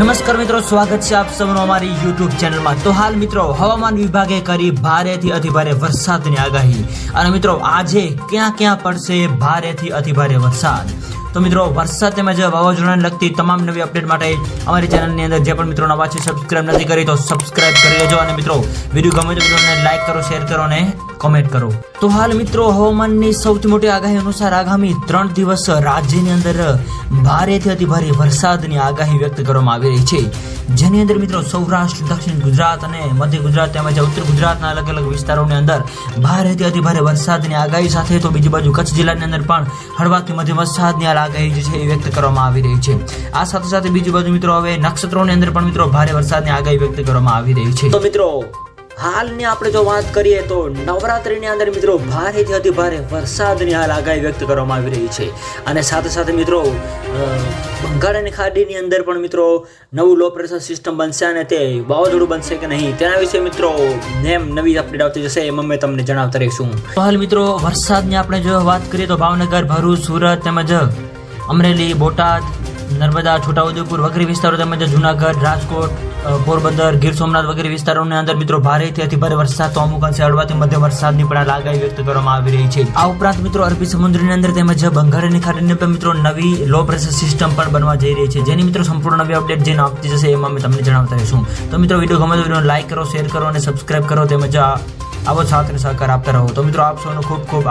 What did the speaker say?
નમસ્કાર મિત્રો, સ્વાગત છે આપ સૌનું અમારી YouTube ચેનલમાં। તો હાલ મિત્રો હવામાન વિભાગે કરી ભારેથી અતિભારે વરસાદની આગાહી અને મિત્રો આજે ક્યાં ક્યાં પડશે ભારેથી અતિભારે વરસાદ। તો મિત્રો વરસાદ તેમજ વાવાઝોડાને લગતી તમામ નવી અપડેટ માટે અમારી ચેનલની અંદર જે પણ મિત્રો નવા છે સબસ્ક્રાઇબ નથી કરી તો સબસ્ક્રાઇબ કરી લેજો અને મિત્રો વિડીયો ગમે તો વિડીયોને લાઈક કરો, શેર કરો અને કમેન્ટ કરો। તો હાલ મિત્રો હવામાનની સૌથી મોટી આગાહી અનુસાર આગામી 3 દિવસ રાજ્યની અંદર ભારેથી અતિભારે વરસાદની આગાહી વ્યક્ત કરવામાં આવી રહી છે, જેની અંદર મિત્રો સૌરાષ્ટ્ર, દક્ષિણ ગુજરાત અને મધ્ય ગુજરાત તેમજ ઉત્તર ગુજરાતના અલગ અલગ વિસ્તારોની અંદર ભારેથી અતિભારે વરસાદની આગાહી સાથે તો બીજી બાજુ કચ્છ જિલ્લાની અંદર પણ હળવાથી મધ્યમ વરસાદની આગાહી જે છે એ વ્યક્ત કરવામાં આવી રહી છે। આ સાથે સાથે બીજી બાજુ મિત્રો હવે નક્ષત્રોની અંદર પણ મિત્રો ભારે વરસાદની આગાહી વ્યક્ત કરવામાં આવી રહી છે। તો મિત્રો હાલની આપણે જો વાત કરીએ તો નવરાત્રીની અંદર મિત્રો ભારેથી અતિભારે વરસાદની હાલ આગાહી વ્યક્ત કરવામાં આવી રહી છે અને સાથે સાથે મિત્રો બંગાળની ખાડીની અંદર પણ મિત્રો નવું લો પ્રેશર સિસ્ટમ બનશે અને તે વાવાઝોડું બનશે કે નહીં તેના વિશે મિત્રો નવી અપડેટ આવતી જશે એમ અમે તમને જણાવતા રહીશું। તો હાલ મિત્રો વરસાદની આપણે જો વાત કરીએ તો ભાવનગર, ભરૂચ, સુરત તેમજ અમરેલી, બોટાદ, નર્મદા, છોટાઉદેપુર વગેરે વિસ્તારો તેમજ જુનાગઢ, રાજકોટ, પોરબંદર, ગીર સોમનાથ વગેરે વિસ્તારોની અંદર મિત્રો ભારેથી અતિભારે વરસાદ તો અમુક અંશે હળવાથી મધ્યમ વરસાદની પણ આગાહી વ્યક્ત કરવામાં આવી રહી છે। આ ઉપરાંત મિત્રો અરબી સમુદ્રની અંદર તેમજ બંગાળની ખાડીની અંદર મિત્રો નવી લો પ્રેશર સિસ્ટમ પણ બનવા જઈ રહી છે, જેની મિત્રો સંપૂર્ણ નવી અપડેટ જેને આપતી જશે એમાં અમે તમને જણાવતા રહીશું। તો મિત્રો વિડીયો ગમે તો વિડીયોને લાઈક કરો, શેર કરો અને સબસ્ક્રાઇબ કરો તેમજ આવો સાથ અને સહકાર આપતા રહો। તો મિત્રો આપ સૌનો ખૂબ ખૂબ